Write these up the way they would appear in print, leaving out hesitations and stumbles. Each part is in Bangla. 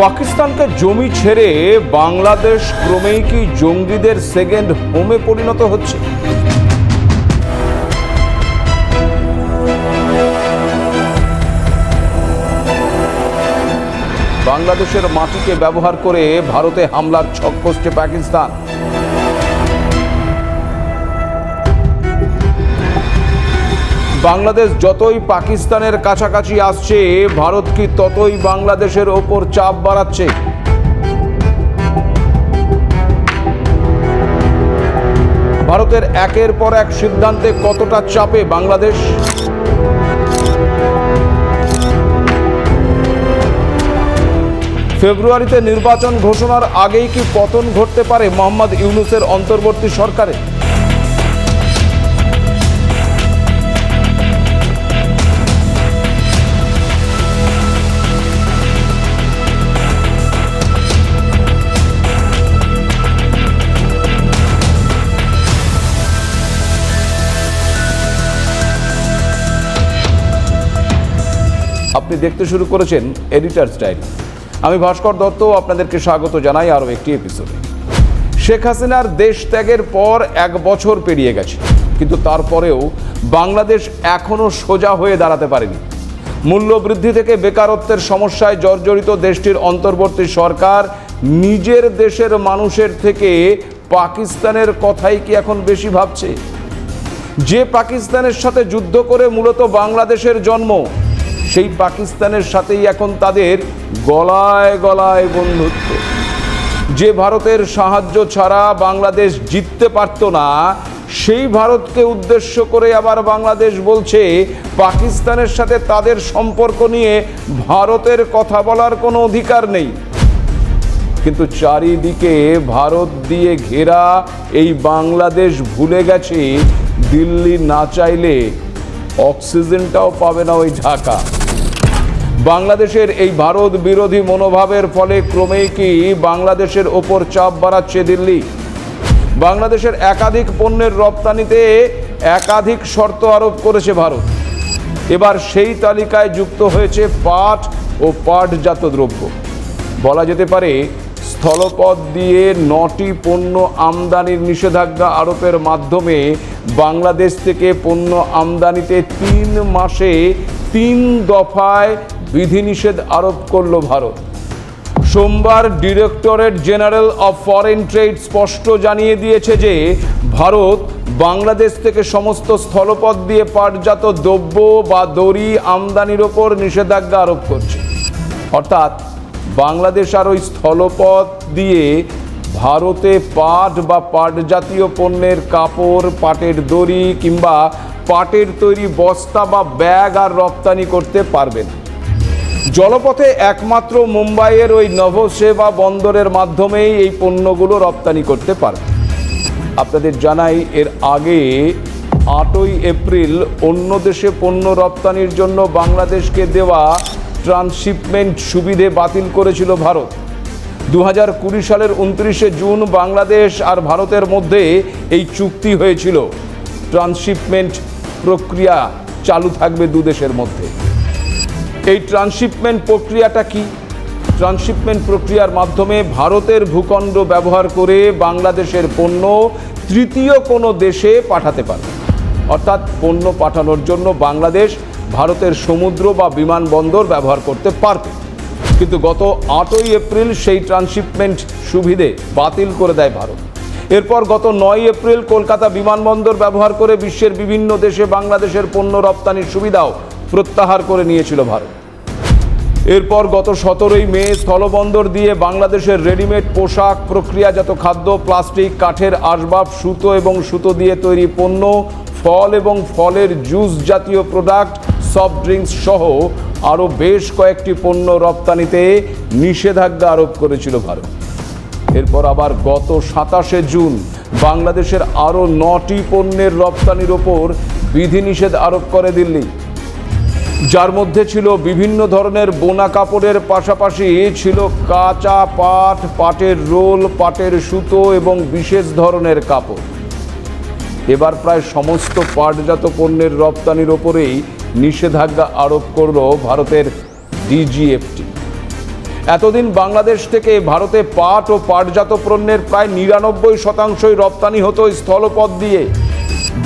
পাকিস্তানকে জমি ছেড়ে বাংলাদেশ ক্রমেই কি জঙ্গিদের সেকেন্ড হোমে পরিণত হচ্ছে? বাংলাদেশের মাটিকে ব্যবহার করে ভারতে হামলার ছক কষছে পাকিস্তান। বাংলাদেশ যতই পাকিস্তানের কাছাকাছি আসছে, ভারত কি ততই বাংলাদেশের ওপর চাপ বাড়াচ্ছে। ভারতের একের পর এক সিদ্ধান্তে কতটা চাপে বাংলাদেশ? ফেব্রুয়ারিতে নির্বাচন ঘোষণার আগেই কি পতন ঘটতে পারে মোহাম্মদ ইউনূসের অন্তর্বর্তী সরকারে? আপনি দেখতে শুরু করেছেন এডিটরস ডায়েরি। আমি ভাস্কর দত্ত আপনাদেরকে স্বাগত জানাই আরও একটি এপিসোডে। শেখ হাসিনার দেশ ত্যাগের পর 1 বছর পেরিয়ে গেছে, কিন্তু তারপরেও বাংলাদেশ এখনও সোজা হয়ে দাঁড়াতে পারেনি। মূল্যবৃদ্ধি থেকে বেকারত্বের সমস্যায় জর্জরিত দেশটির অন্তর্বর্তী সরকার নিজের দেশের মানুষের থেকে পাকিস্তানের কথাই কি এখন বেশি ভাবছে? যে পাকিস্তানের সাথে যুদ্ধ করে মূলত বাংলাদেশের জন্ম, সেই পাকিস্তানের সাথেই এখন তাদের গলায় গলায় বন্ধুত্ব। যে ভারতের সাহায্য ছাড়া বাংলাদেশ জিততে পারত না, সেই ভারতকে উদ্দেশ্য করে আবার বাংলাদেশ বলছে পাকিস্তানের সাথে তাদের সম্পর্ক নিয়ে ভারতের কথা বলার কোনো অধিকার নেই। কিন্তু চারিদিকে ভারত দিয়ে ঘেরা এই বাংলাদেশ ভুলে গেছে দিল্লি না চাইলে অক্সিজেনটাও পাবে না ওই ঢাকা। বাংলাদেশের এই ভারত বিরোধী মনোভাবের ফলে ক্রমেই কি বাংলাদেশের ওপর চাপ বাড়াচ্ছে দিল্লি? বাংলাদেশের একাধিক পণ্যের রপ্তানিতে একাধিক শর্ত আরোপ করেছে ভারত। এবার সেই তালিকায় যুক্ত হয়েছে পাট ও পাটজাত দ্রব্য। বলা যেতে পারে স্থলপথ দিয়ে 9টি পণ্য আমদানির নিষেধাজ্ঞা আরোপের মাধ্যমে বাংলাদেশ থেকে পণ্য আমদানিতে 3 মাসে 3 দফায় বিধিনিষেধ আরোপ করল ভারত। সোমবার directorate general of foreign trade স্পষ্ট জানিয়ে দিয়েছে যে ভারত বাংলাদেশ থেকে সমস্ত স্থলপথ দিয়ে পাটজাত দ্রব্য বা দড়ি আমদানির ওপর নিষেধাজ্ঞা আরোপ করছে। অর্থাৎ বাংলাদেশ আর ওই স্থলপথ দিয়ে ভারতে পাট বা পাট জাতীয় পণ্যের কাপড়, পাটের দড়ি কিংবা পাটের তৈরি বস্তা বা ব্যাগ আর রপ্তানি করতে পারবে না। জলপথে একমাত্র মুম্বাইয়ের ওই নভসেবা বন্দরের মাধ্যমেই এই পণ্যগুলো রপ্তানি করতে পারবে। আপনাদের জানাই, এর আগে 8ই এপ্রিল অন্য দেশে পণ্য রপ্তানির জন্য বাংলাদেশকে দেওয়া ট্রান্সশিপমেন্ট সুবিধে বাতিল করেছিল ভারত। 2020 সালের 29শে জুন বাংলাদেশ আর ভারতের মধ্যে এই চুক্তি হয়েছিল। ট্রান্সশিপমেন্ট প্রক্রিয়া চালু থাকবে 2 দেশের মধ্যে। এই ট্রান্সশিপমেন্ট প্রক্রিয়াটা কি? ট্রান্সশিপমেন্ট প্রক্রিয়ার মাধ্যমে ভারতের ভূখণ্ড ব্যবহার করে বাংলাদেশের পণ্য তৃতীয় কোনো দেশে পাঠাতে পারবে। অর্থাৎ পণ্য পাঠানোর জন্য বাংলাদেশ ভারতের সমুদ্র বা বিমানবন্দর ব্যবহার করতে পারবে। কিন্তু গত 8ই এপ্রিল সেই ট্রান্সশিপমেন্ট সুবিধে বাতিল করে দেয় ভারত। এরপর গত 9ই এপ্রিল কলকাতা বিমানবন্দর ব্যবহার করে বিশ্বের বিভিন্ন দেশে বাংলাদেশের পণ্য রপ্তানির সুবিধাও প্রত্যাহার করে নিয়েছিল ভারত। এরপর গত 17ই মে স্থলবন্দর দিয়ে বাংলাদেশের রেডিমেড পোশাক, প্রক্রিয়াজাত খাদ্য, প্লাস্টিক, কাঠের আসবাব, সুতো এবং সুতো দিয়ে তৈরি পণ্য, ফল এবং ফলের জুস জাতীয় প্রোডাক্ট, সফট ড্রিঙ্কস সহ আরও বেশ কয়েকটি পণ্য রপ্তানিতে নিষেধাজ্ঞা আরোপ করেছিল ভারত। এরপর আবার গত 27শে জুন বাংলাদেশের আরও 9টি পণ্যের রপ্তানির ওপর বিধিনিষেধ আরোপ করে দিল্লি, যার মধ্যে ছিল বিভিন্ন ধরনের বোনা কাপড়ের পাশাপাশি ছিল কাঁচা পাট, পাটের রোল, পাটের সুতো এবং বিশেষ ধরনের কাপড়। এবার প্রায় সমস্ত পাটজাত পণ্যের রপ্তানির ওপরেই নিষেধাজ্ঞা আরোপ করল ভারতের ডিজিএফটি। এতদিন বাংলাদেশ থেকে ভারতে পাট ও পাটজাত পণ্যের প্রায় 99% রপ্তানি হতো স্থলপথ দিয়ে।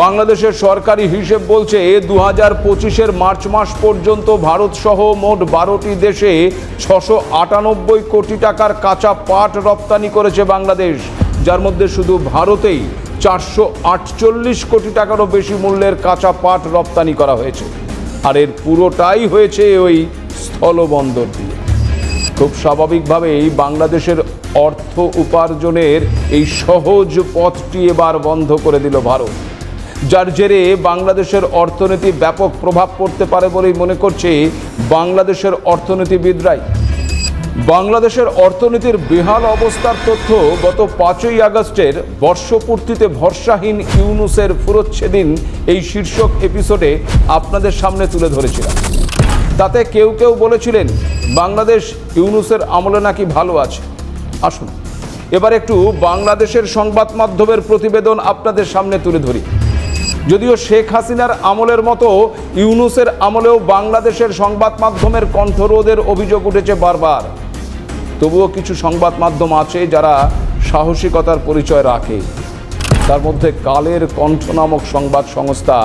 বাংলাদেশের সরকারি হিসেব বলছে 2025-এর মার্চ মাস পর্যন্ত ভারত সহ মোট 12টি দেশে 698 কোটি টাকার কাঁচা পাট রপ্তানি করেছে বাংলাদেশ, যার মধ্যে শুধু ভারতেই 448 কোটি টাকারও বেশি মূল্যের কাঁচা পাট রপ্তানি করা হয়েছে। আর এর পুরোটাই হয়েছে ওই স্থলবন্দর দিয়ে। খুব স্বাভাবিকভাবেই বাংলাদেশের অর্থ উপার্জনের এই সহজ পথটি এবার বন্ধ করে দিল ভারত, যার জেরে বাংলাদেশের অর্থনীতি ব্যাপক প্রভাব পড়তে পারে বলেই মনে করছে বাংলাদেশের অর্থনীতিবিদরাই। বাংলাদেশের অর্থনীতির বেহাল অবস্থার তথ্য গত 5ই আগস্টের বর্ষপূর্তিতে ভরসাহীন ইউনূসের ফুরোচ্ছেদিন এই শীর্ষক এপিসোডে আপনাদের সামনে তুলে ধরেছিলাম। তাতে কেউ কেউ বলেছিলেন বাংলাদেশ ইউনূসের আমলে নাকি ভালো আছে। আসুন এবার একটু বাংলাদেশের সংবাদ মাধ্যমের প্রতিবেদন আপনাদের সামনে তুলে ধরি। যদিও শেখ হাসিনার আমলের মতো ইউনূসের আমলেও বাংলাদেশের সংবাদ মাধ্যমের কণ্ঠরোধের অভিযোগ উঠেছে বারবার, তবুও কিছু সংবাদ মাধ্যম আছে যারা সাহসিকতার পরিচয় রাখে। তার মধ্যে কালের কণ্ঠ নামক সংবাদ সংস্থা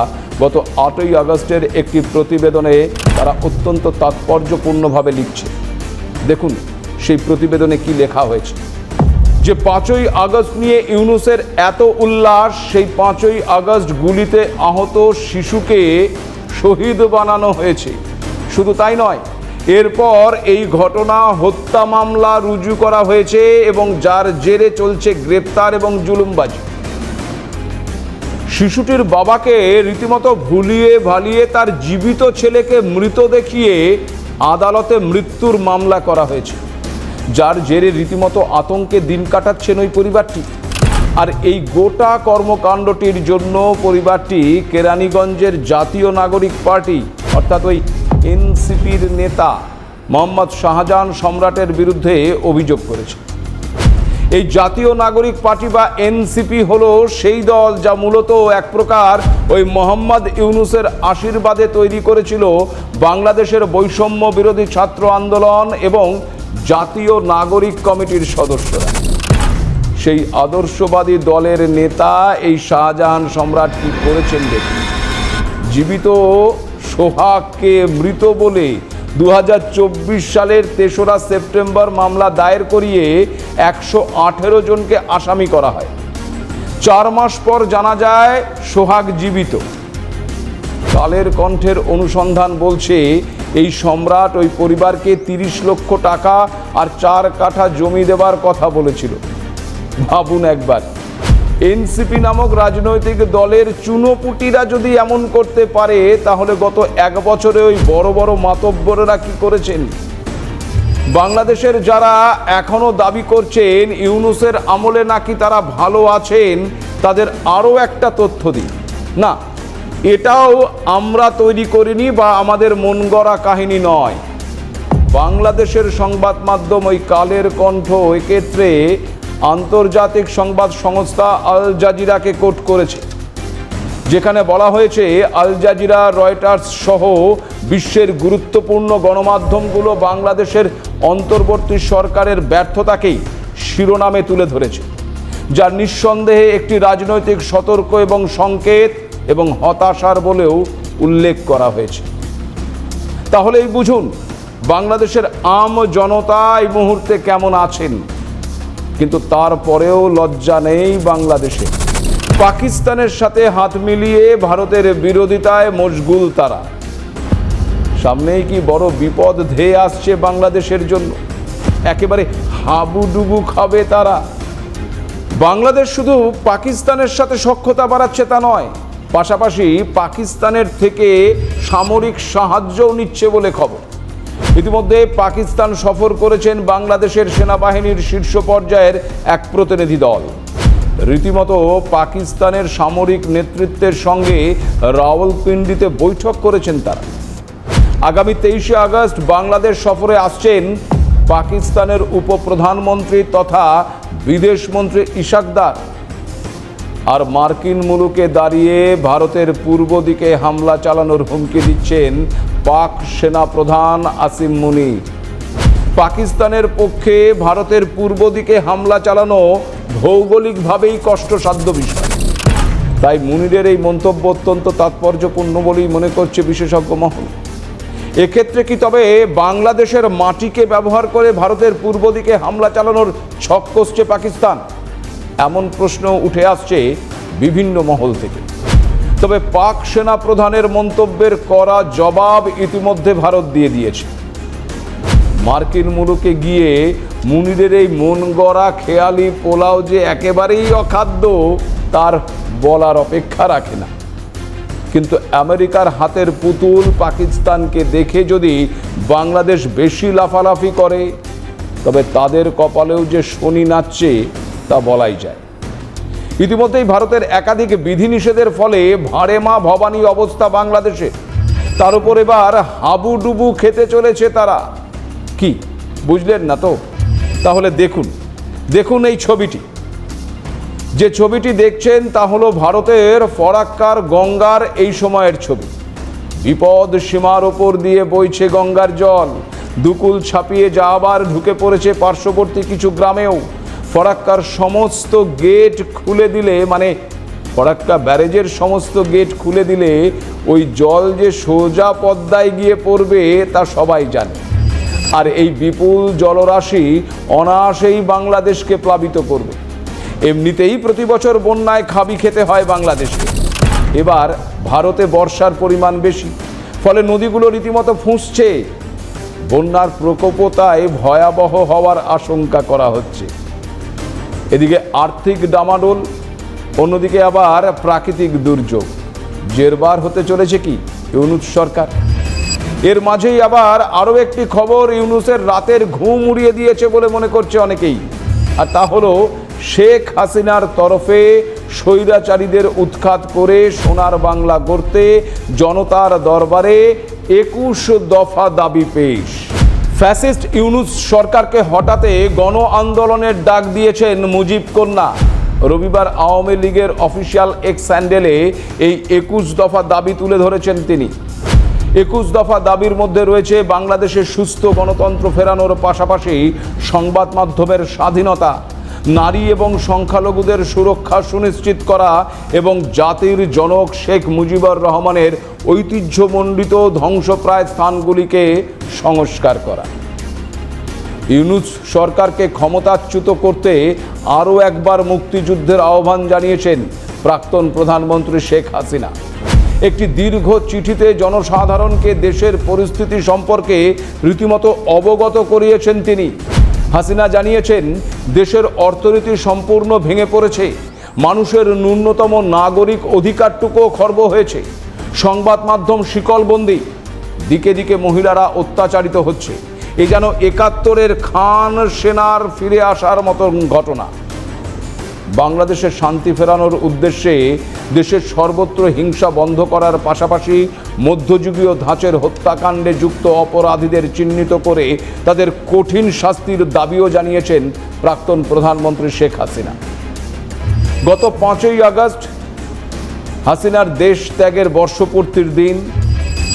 গত 8ই আগস্টের একটি প্রতিবেদনে তারা অত্যন্ত তাৎপর্যপূর্ণভাবে লিখছে। দেখুন সেই প্রতিবেদনে কি লেখা হয়েছে। যে 5ই আগস্ট নিয়ে ইউনূসের এত উল্লাস, সেই 5ই আগস্ট গুলিতে আহত শিশুকে শহীদ বানানো হয়েছে। শুধু তাই নয়, এরপর এই ঘটনা হত্যা মামলা রুজু করা হয়েছে এবং যার জেরে চলছে গ্রেপ্তার এবং জুলুমবাজি। শিশুটির বাবাকে রীতিমতো ভুলিয়ে ভালিয়ে তার জীবিত ছেলেকে মৃত দেখিয়ে আদালতে মৃত্যুর মামলা করা হয়েছে, যার জেরে রীতিমতো আতঙ্কে দিন কাটাচ্ছেন ওই পরিবারটি। আর এই গোটা কর্মকাণ্ডটির জন্য পরিবারটি কেরানীগঞ্জের জাতীয় নাগরিক পার্টি অর্থাৎ ওই এনসিপির নেতা মোহাম্মদ শাহজাহান সম্রাটের বিরুদ্ধে অভিযোগ করেছে। এই জাতীয় নাগরিক পার্টি বা এনসিপি হলো সেই দল যা মূলত এক প্রকার ওই মোহাম্মদ ইউনূসের আশীর্বাদে তৈরি করেছিল বাংলাদেশের বৈষম্য বিরোধী ছাত্র আন্দোলন এবং জাতীয় নাগরিক কমিটির সদস্যরা। সেই আদর্শবাদী দলের নেতা এই শাহজাহান সম্রাট কি করেছেন দেখুন। জীবিত সোহাগকে মৃত বলে 2024 সালের 3রা সেপ্টেম্বর মামলা দায়ের করিয়ে 118 জনকে আসামি করা হয়। 4 মাস পর জানা যায় সোহাগ জীবিত। কালের কণ্ঠের অনুসন্ধান বলছে এই সম্রাট ওই পরিবারকে 30 লক্ষ টাকা আর 4 কাঠা জমি দেবার কথা বলেছিল। ভাবুন একবার, এনসিপি নামক রাজনৈতিক দলের চুনোপুটিরা যদি এমন করতে পারে, তাহলে গত 1 বছরে ওই বড় বড় মাতব্বরেরা কি করেছেন। বাংলাদেশের যারা এখনো দাবি করছেন ইউনূসের আমলে নাকি তারা ভালো আছেন, তাদের আরও একটা তথ্য দিই। না, এটাও আমরা তৈরি করিনি বা আমাদের মন গড়া কাহিনী নয়। বাংলাদেশের সংবাদ মাধ্যম ওই কালের কণ্ঠ এক্ষেত্রে আন্তর্জাতিক সংবাদ সংস্থা আল জাজিরাকে কোট করেছে, যেখানে বলা হয়েছে আল জাজিরা, রয়টার্স সহ বিশ্বের গুরুত্বপূর্ণ গণমাধ্যমগুলো বাংলাদেশের অন্তর্বর্তী সরকারের ব্যর্থতাকেই শিরোনামে তুলে ধরেছে, যা নিঃসন্দেহে একটি রাজনৈতিক সতর্ক এবং সংকেত এবং হতাশার বলেও উল্লেখ করা হয়েছে। তাহলেই বুঝুন বাংলাদেশের আম জনতা এই মুহূর্তে কেমন আছেন। কিন্তু তারপরেও লজ্জা নেই বাংলাদেশে। পাকিস্তানের সাথে হাত মিলিয়ে ভারতের বিরোধিতায় মশগুল তারা। সামনেই কি বড় বিপদ ধেয়ে আসছে বাংলাদেশের জন্য। একেবারে হাবুডুবু খাবে তারা। বাংলাদেশ শুধু পাকিস্তানের সাথে সখ্যতা বাড়াচ্ছে তা নয়, পাশাপাশি পাকিস্তানের থেকে সামরিক সাহায্যও নিচ্ছে বলে খবর। ইতিমধ্যে পাকিস্তান সফর করেছেন বাংলাদেশের সেনাবাহিনীর শীর্ষ পর্যায়ের এক প্রতিনিধি দল। রীতিমতো পাকিস্তানের সামরিক নেতৃত্বের সঙ্গে রাওয়ালপিন্ডিতে বৈঠক করেছেন তারা। আগামী 23শে আগস্ট বাংলাদেশ সফরে আসছেন পাকিস্তানের উপপ্রধানমন্ত্রী তথা বিদেশমন্ত্রী ইশাক দার। আর মার্কিন মুলুকে দাঁড়িয়ে ভারতের পূর্ব দিকে হামলা চালানোর হুমকি দিচ্ছেন পাক সেনা প্রধান আসিম মুনির। পাকিস্তানের পক্ষে ভারতের পূর্ব দিকে হামলা চালানো ভৌগোলিকভাবেই কষ্টসাধ্য বিষয়। তাই মুনিরের এই মন্তব্য অত্যন্ত তাৎপর্যপূর্ণ বলেই মনে করছে বিশেষজ্ঞ মহল। এক্ষেত্রে কি তবে বাংলাদেশের মাটিকে ব্যবহার করে ভারতের পূর্ব দিকে হামলা চালানোর ছক কষছে পাকিস্তান? এমন প্রশ্ন উঠে আসছে বিভিন্ন মহল থেকে। তবে পাক সেনা প্রধানের মন্তব্যের কড়া জবাব ইতিমধ্যে ভারত দিয়ে দিয়েছে। মার্কিন মুলুকে গিয়ে মুনিরের এই মন গড়া খেয়ালি পোলাও যে একেবারেই অখাদ্য তার বলার অপেক্ষা রাখে না। কিন্তু আমেরিকার হাতের পুতুল পাকিস্তানকে দেখে যদি বাংলাদেশ বেশি লাফালাফি করে, তবে তাদের কপালেও যে শনি নাচছে তা বলাই যায়। ইতিমধ্যেই ভারতের একাধিক বিধিনিষেধের ফলে ভাড়েমা ভবানী অবস্থা বাংলাদেশে। তার উপর এবার হাবুডুবু খেতে চলেছে তারা। কি বুঝলেন না তো? তাহলে দেখুন এই ছবিটি। যে ছবিটি দেখছেন তা হলো ভারতের ফরাক্কার গঙ্গার এই সময়ের ছবি। বিপদ সীমার ওপর দিয়ে বইছে গঙ্গার জল। দুকুল ছাপিয়ে যা আবার ঢুকে পড়েছে পার্শ্ববর্তী কিছু গ্রামেও। ফরাক্কার সমস্ত গেট খুলে দিলে, মানে ফরাক্কা ব্যারেজের সমস্ত গেট খুলে দিলে ওই জল যে সোজা পদ্মায় গিয়ে পড়বে তা সবাই জানে। আর এই বিপুল জলরাশি অনায়াসেই বাংলাদেশকে প্লাবিত করবে। এমনিতেই প্রতি বছর বন্যায় খাবি খেতে হয় বাংলাদেশকে। এবার ভারতে বর্ষার পরিমাণ বেশি, ফলে নদীগুলো রীতিমতো ফুঁসছে। বন্যার প্রকোপও তাই ভয়াবহ হওয়ার আশঙ্কা করা হচ্ছে। এদিকে আর্থিক ডামাডোল, অন্যদিকে আবার প্রাকৃতিক দুর্যোগ। জেরবার হতে চলেছে কি ইউনূস সরকার। এর মাঝেই আবার আরও একটি খবর ইউনূসের রাতের ঘুম উড়িয়ে দিয়েছে বলে মনে করছে অনেকেই। আর তা হলো শেখ হাসিনার তরফে স্বৈরাচারীদের উৎখাত করে সোনার বাংলা গড়তে জনতার দরবারে ২১ দফা দাবি পেশ। ফ্যাসিস্ট ইউনূস সরকারকে হটাতে গণ আন্দোলনের ডাক দিয়েছেন মুজিব কন্যা। রবিবার আওয়ামী লীগের অফিসিয়াল এক্স হ্যান্ডেলে এই ২১ দফা দাবি তুলে ধরেছেন তিনি। ২১ দফা দাবির মধ্যে রয়েছে বাংলাদেশের সুস্থ গণতন্ত্র ফেরানোর পাশাপাশি সংবাদ মাধ্যমের স্বাধীনতা, নারী এবং সংখ্যালঘুদের সুরক্ষা সুনিশ্চিত করা এবং জাতির জনক শেখ মুজিবুর রহমানের ঐতিহ্যমণ্ডিত ধ্বংসপ্রায় স্থানগুলিকে সংস্কার করা। ইউনূস সরকারকে ক্ষমতাচ্যুত করতে আরও একবার মুক্তিযুদ্ধের আহ্বান জানিয়েছেন প্রাক্তন প্রধানমন্ত্রী শেখ হাসিনা। একটি দীর্ঘ চিঠিতে জনসাধারণকে দেশের পরিস্থিতি সম্পর্কে রীতিমতো অবগত করিয়েছেন তিনি। হাসিনা জানিয়েছেন, দেশের অর্থনীতি সম্পূর্ণ ভেঙে পড়েছে, মানুষের ন্যূনতম নাগরিক অধিকারটুকুও খর্ব হয়েছে, সংবাদ মাধ্যম শিকলবন্দি, দিকে দিকে মহিলারা অত্যাচারিত হচ্ছে। এ যেন ৭১-এর খান সেনার ফিরে আসার মতো ঘটনা। বাংলাদেশের শান্তি ফেরানোর উদ্দেশ্যে দেশের সর্বত্র হিংসা বন্ধ করার পাশাপাশি মধ্যযুগীয় ধাঁচের হত্যাকাণ্ডে যুক্ত অপরাধীদের চিহ্নিত করে তাদের কঠিন শাস্তির দাবিও জানিয়েছেন প্রাক্তন প্রধানমন্ত্রী শেখ হাসিনা। গত ৫ই আগস্ট হাসিনার দেশ ত্যাগের বর্ষপূর্তির দিন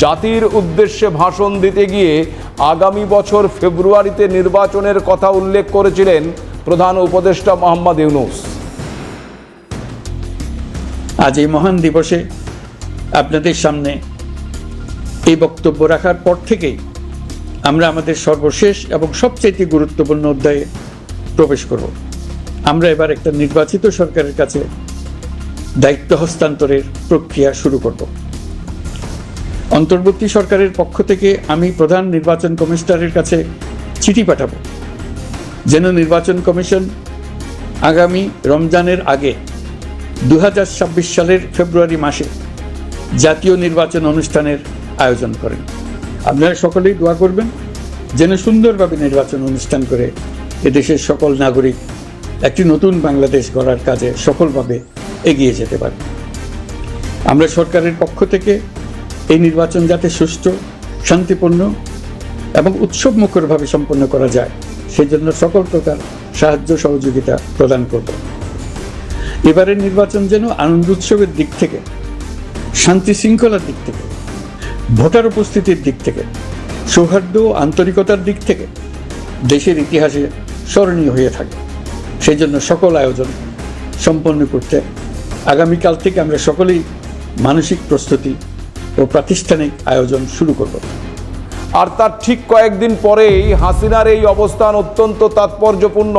জাতির উদ্দেশ্যে ভাষণ দিতে গিয়ে আগামী বছর ফেব্রুয়ারিতে নির্বাচনের কথা উল্লেখ করেছিলেন প্রধান উপদেষ্টা মোহাম্মদ ইউনূস। আজ এই মহান দিবসে আপনাদের সামনে এই বক্তব্য রাখার পর থেকেই আমরা আমাদের সর্বশেষ এবং সবচেয়ে গুরুত্বপূর্ণ অধ্যায়ে প্রবেশ করব। আমরা এবার একটা নির্বাচিত সরকারের কাছে দায়িত্ব হস্তান্তরের প্রক্রিয়া শুরু করব। অন্তর্বর্তী সরকারের পক্ষ থেকে আমি প্রধান নির্বাচন কমিশনারের কাছে চিঠি পাঠাবো, যেন নির্বাচন কমিশন আগামী রমজানের আগে ২০২৬ সালের ফেব্রুয়ারি মাসে জাতীয় নির্বাচন অনুষ্ঠানের আয়োজন করেন। আপনারা সকলেই দোয়া করবেন যেন সুন্দরভাবে নির্বাচন অনুষ্ঠান করে এদেশের সকল নাগরিক একটি নতুন বাংলাদেশ গড়ার কাজে সফলভাবে এগিয়ে যেতে পারে। আমরা সরকারের পক্ষ থেকে এই নির্বাচন যাতে সুষ্ঠু, শান্তিপূর্ণ এবং উৎসবমুখরভাবে সম্পন্ন করা যায় সেজন্য সকল প্রকার সাহায্য সহযোগিতা প্রদান করব। এবারের নির্বাচন যেন আনন্দ উৎসবের দিক থেকে, শান্তি শৃঙ্খলার দিক থেকে, ভোটার উপস্থিতির দিক থেকে, সৌহার্দ্য ও আন্তরিকতার দিক থেকে দেশের ইতিহাসে স্মরণীয় হয়ে থাকে। সেই জন্য সকল আয়োজন সম্পন্ন করতে আগামীকাল থেকে আমরা সকলেই মানসিক প্রস্তুতি ও প্রাতিষ্ঠানিক আয়োজন শুরু করব। আর তার ঠিক কয়েকদিন পরেই হাসিনার এই অবস্থান অত্যন্ত তাৎপর্যপূর্ণ।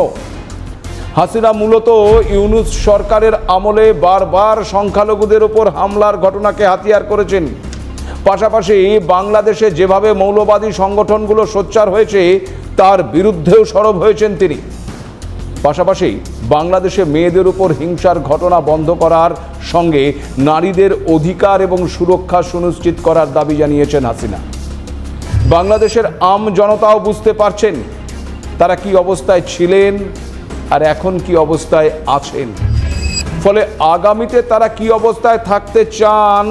হাসিনা মূলত ইউনূস সরকারের আমলে বারবার সংখ্যালঘুদের উপর হামলার ঘটনাকে হাতিয়ার করেছেন। পাশাপাশি বাংলাদেশে যেভাবে মৌলবাদী সংগঠনগুলো সোচ্চার হয়েছে তার বিরুদ্ধেও সরব হয়েছেন তিনি। পাশাপাশি বাংলাদেশে মেয়েদের উপর হিংসার ঘটনা বন্ধ করার সঙ্গে নারীদের অধিকার এবং সুরক্ষা সুনিশ্চিত করার দাবি জানিয়েছেন হাসিনা। বাংলাদেশের আম জনতাও বুঝতে পারছেন তারা কি অবস্থায় ছিলেন আর এখন কি অবস্থায় আছেন। ফলে আগামীতে তারা কি অবস্থায় থাকতে চান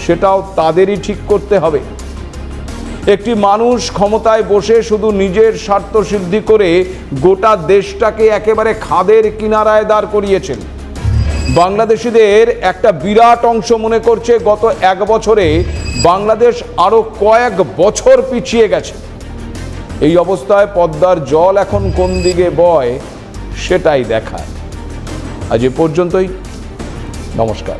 সেটাও তাদেরই ঠিক করতে হবে। একটি মানুষ ক্ষমতায় বসে শুধু নিজের স্বার্থ সিদ্ধি করে গোটা দেশটাকে একেবারে খাদের কিনারায় দাঁড় করিয়েছেন। বাংলাদেশিদের একটা বিরাট অংশ মনে করছে গত 1 বছরে বাংলাদেশ আরো কয়েক বছর পিছিয়ে গেছে। এই অবস্থায় পদ্মার জল এখন কোন দিকে বয় সেটাই দেখায়। আজ এ পর্যন্তই, নমস্কার।